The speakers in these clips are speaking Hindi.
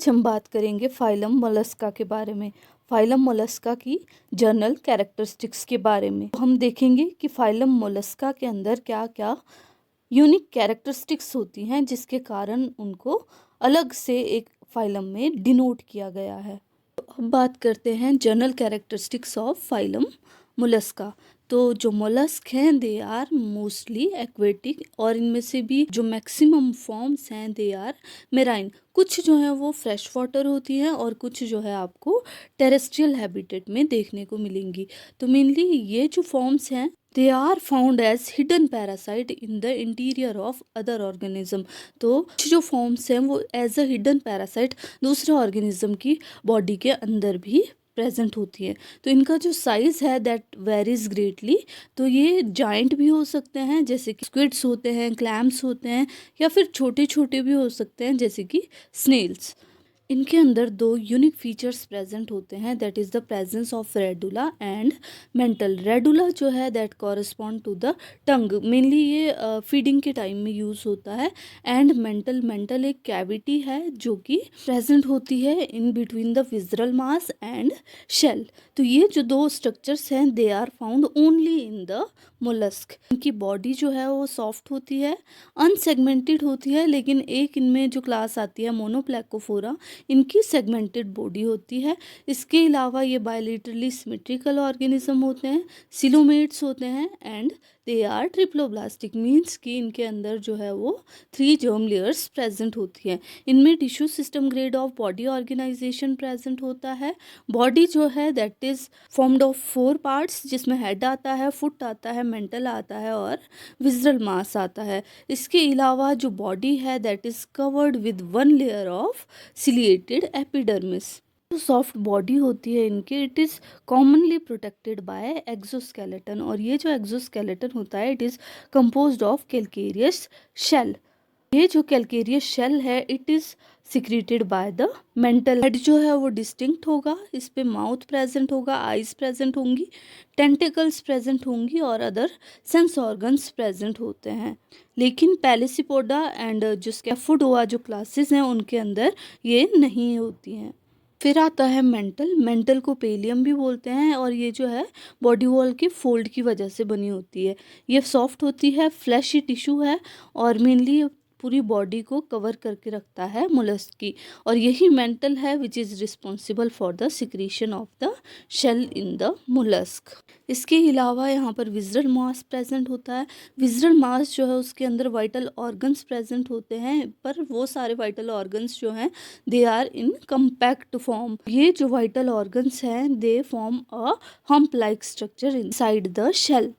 आज हम बात करेंगे फाइलम मोलस्का के बारे में। फाइलम मोलस्का की जनरल कैरेक्टरिस्टिक्स के बारे में हम देखेंगे कि फाइलम मोलस्का के अंदर क्या क्या यूनिक कैरेक्टरिस्टिक्स होती हैं जिसके कारण उनको अलग से एक फाइलम में डिनोट किया गया है। तो अब बात करते हैं general characteristics of phylum Mollusca. तो जो मोलस्क हैं दे आर मोस्टली एक्वेटिक और इनमें से भी जो मैक्सिमम फॉर्म्स हैं दे आर मेराइन। कुछ जो है वो फ्रेश वाटर होती हैं और कुछ जो है आपको टेरेस्ट्रियल हैबिटेट में देखने को मिलेंगी। तो मेनली ये जो फॉर्म्स हैं they are found as hidden parasite in the interior of other organism. तो कुछ जो फॉर्म्स हैं वो एज अ हिडन पैरासाइट दूसरे ऑर्गेनिज्म की बॉडी के अंदर भी प्रेजेंट होती है। तो इनका जो साइज़ है दैट वेरीज ग्रेटली। तो ये जाइंट भी हो सकते हैं जैसे कि स्क्विड्स होते हैं, क्लैम्स होते हैं, या फिर छोटे छोटे भी हो सकते हैं जैसे कि स्नेल्स। इनके अंदर दो यूनिक फीचर्स प्रेजेंट होते हैं that is the presence of radula and mantle. Radula जो है that correspond to the tongue, mainly ये फीडिंग के टाइम में यूज़ होता है। एंड मेंटल एक कैविटी है जो कि प्रेजेंट होती है in between the visceral mass and shell. तो ये जो दो स्ट्रक्चर्स हैं they are found only in the mollusc. इनकी बॉडी जो है वो सॉफ्ट होती है, अनसेगमेंटेड होती है, लेकिन एक इनमें जो क्लास आती है मोनोप्लेकोफोरा, इनकी सेगमेंटेड बॉडी होती है। इसके अलावा ये बायलेटरली सिमेट्रिकल ऑर्गेनिज्म होते हैं, सिलोमेट्स होते हैं and they are triploblastic, means कि इनके अंदर जो है वो 3 जर्म लेयर्स प्रेजेंट होती हैं। इनमें tissue system grade of body organisation present होता है। बॉडी जो है that is formed of 4 parts जिसमें हेड आता है, फुट आता है, मेंटल आता है और विजरल मास आता है। इसके अलावा जो बॉडी है that is covered with 1 layer of ciliated epidermis. जो सॉफ्ट बॉडी होती है इनके it is commonly protected by exoskeleton, और ये जो एक्सोस्केलेटन होता है it is composed of calcareous shell. ये जो कैल्केरियस शेल है it is secreted by the mantle. Head जो है वो डिस्टिंक्ट होगा, इस पे माउथ प्रेजेंट होगा, आइज प्रेजेंट होंगी, टेंटिकल्स प्रेजेंट होंगी और अदर सेंस ऑर्गन्स प्रेजेंट होते हैं। लेकिन पैलिसिपोडा एंड जो स्कैफोडोआ जो क्लासेस हैं उनके अंदर ये नहीं होती हैं। फिर आता है मेंटल को पेलियम भी बोलते हैं और ये जो है बॉडी वॉल के फोल्ड की वजह से बनी होती है। ये सॉफ्ट होती है, फ्लैशी टिश्यू है और मेनली पूरी बॉडी को कवर करके रखता है मोलस्क की, और यही मेंटल है which is responsible for the secretion of the shell in the mollusc. इसके अलावा यहाँ पर विजरल मास प्रेजेंट होता है। विजरल मास जो है उसके अंदर वाइटल ऑर्गन्स प्रेजेंट होते हैं, पर वो सारे वाइटल ऑर्गन्स जो हैं they are in compact form. ये जो वाइटल ऑर्गन्स हैं they form a hump like structure inside the shell.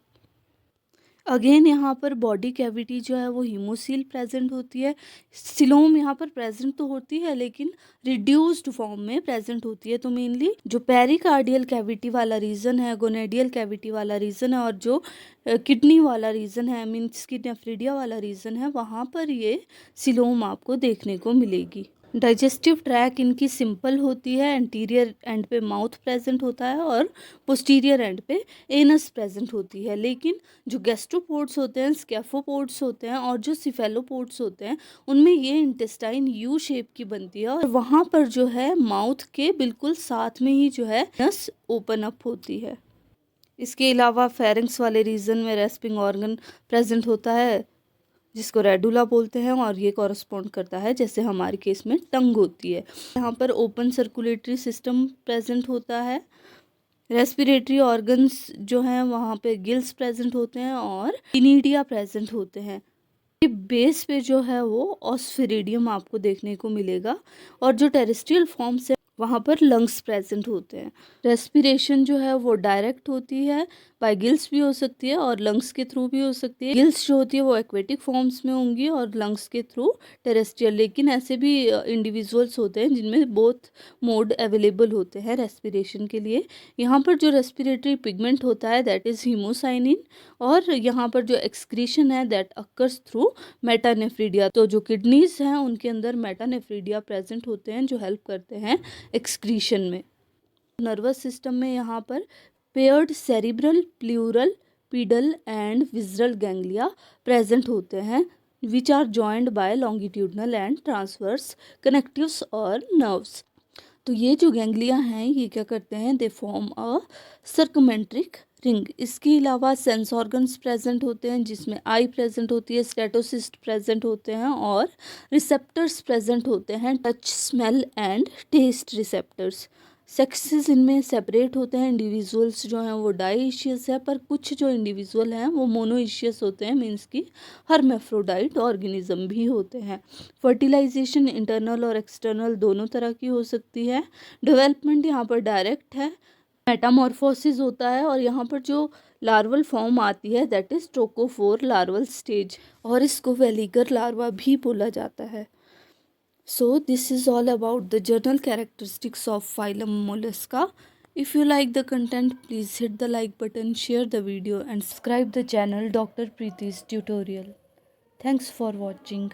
Again यहाँ पर बॉडी कैविटी जो है वो हीमोसील प्रेजेंट होती है। सिलोम यहाँ पर प्रेजेंट तो होती है लेकिन रिड्यूस्ड फॉर्म में प्रेजेंट होती है। तो मेनली जो पेरिकार्डियल कैविटी वाला रीजन है, गोनेडियल कैविटी वाला रीजन है और जो किडनी वाला रीजन है, मीन्स की नेफ्रीडिया वाला रीजन है, वहाँ पर ये सिलोम आपको देखने को मिलेगी। डाइजेस्टिव ट्रैक इनकी सिंपल होती है, एंटीरियर एंड पे माउथ प्रेजेंट होता है और पोस्टीरियर एंड पे एनस प्रेजेंट होती है। लेकिन जो गैस्ट्रोपोड्स होते हैं, स्कैफोपोड्स होते हैं और जो सिफेलोपोड्स होते हैं उनमें ये इंटेस्टाइन यू शेप की बनती है और वहाँ पर जो है माउथ के बिल्कुल साथ में ही जो है नस ओपन अप होती है। इसके अलावा फेरिंक्स वाले रीजन में रेस्पिंग ऑर्गन प्रेजेंट होता है जिसको रेडुला बोलते हैं और ये कॉरस्पॉन्ड करता है जैसे हमारे केस में टंग होती है। यहाँ पर ओपन सर्कुलेटरी सिस्टम प्रेजेंट होता है। रेस्पिरेटरी ऑर्गन्स जो हैं वहाँ पे गिल्स प्रेजेंट होते हैं और इनिडिया प्रेजेंट होते हैं। बेस पे जो है वो ऑस्फेरिडियम आपको देखने को मिलेगा और जो टेरेस्ट्रियल फॉर्म्स है वहाँ पर लंग्स प्रेजेंट होते हैं। रेस्पिरेशन जो है वो डायरेक्ट होती है, बाय गिल्स भी हो सकती है और लंग्स के थ्रू भी हो सकती है। गिल्स जो होती है वो एक्वेटिक फॉर्म्स में होंगी और लंग्स के थ्रू टेरेस्ट्रियल। लेकिन ऐसे भी इंडिविजुअल्स होते हैं जिनमें बोथ मोड अवेलेबल होते हैं रेस्पिरेशन के लिए। यहाँ पर जो रेस्पिरेटरी पिगमेंट होता है दैट इज़ हीमोसाइनिन और यहाँ पर जो एक्सक्रीशन है दैट अक्कर्स थ्रू मेटानेफ्रीडिया। तो जो किडनीज हैं उनके अंदर मेटानेफ्रीडिया प्रेजेंट होते हैं जो हेल्प करते हैं एक्सक्रीशन में। नर्वस सिस्टम में यहाँ पर paired cerebral, pleural, pedal and visceral ganglia present होते हैं which are joined by longitudinal and transverse connectives or nerves. तो ये जो गैंग्लिया हैं ये क्या करते हैं, दे फॉर्म अ सर्कमेंट्रिक रिंग। इसके अलावा सेंस ऑर्गन्स प्रेजेंट होते हैं जिसमें आई प्रेजेंट होती है, स्टेटोसिस्ट प्रेजेंट होते हैं और रिसेप्टर्स प्रेजेंट होते हैं, touch, smell and taste receptors. Sexes इनमें सेपरेट होते हैं, इंडिविजुअल्स जो हैं वो डाईशियस है, पर कुछ जो इंडिविजुअल हैं वो मोनोइशियस होते हैं, मीन्स की हर्मेफ्रोडाइट ऑर्गेनिज्म भी होते हैं। फर्टिलाइजेशन इंटरनल और एक्सटर्नल दोनों तरह की हो सकती है। डेवलपमेंट यहाँ पर डायरेक्ट है, मेटामॉर्फोसिस होता है और यहाँ पर जो लार्वल फॉर्म आती है that is trochophore larval stage, और इसको वेलिगर लार्वा भी बोला जाता है। So this is all about the general characteristics of phylum Mollusca. If you like the content, please hit the like button, share the video and subscribe the channel Dr. Preeti's Tutorial. Thanks for watching.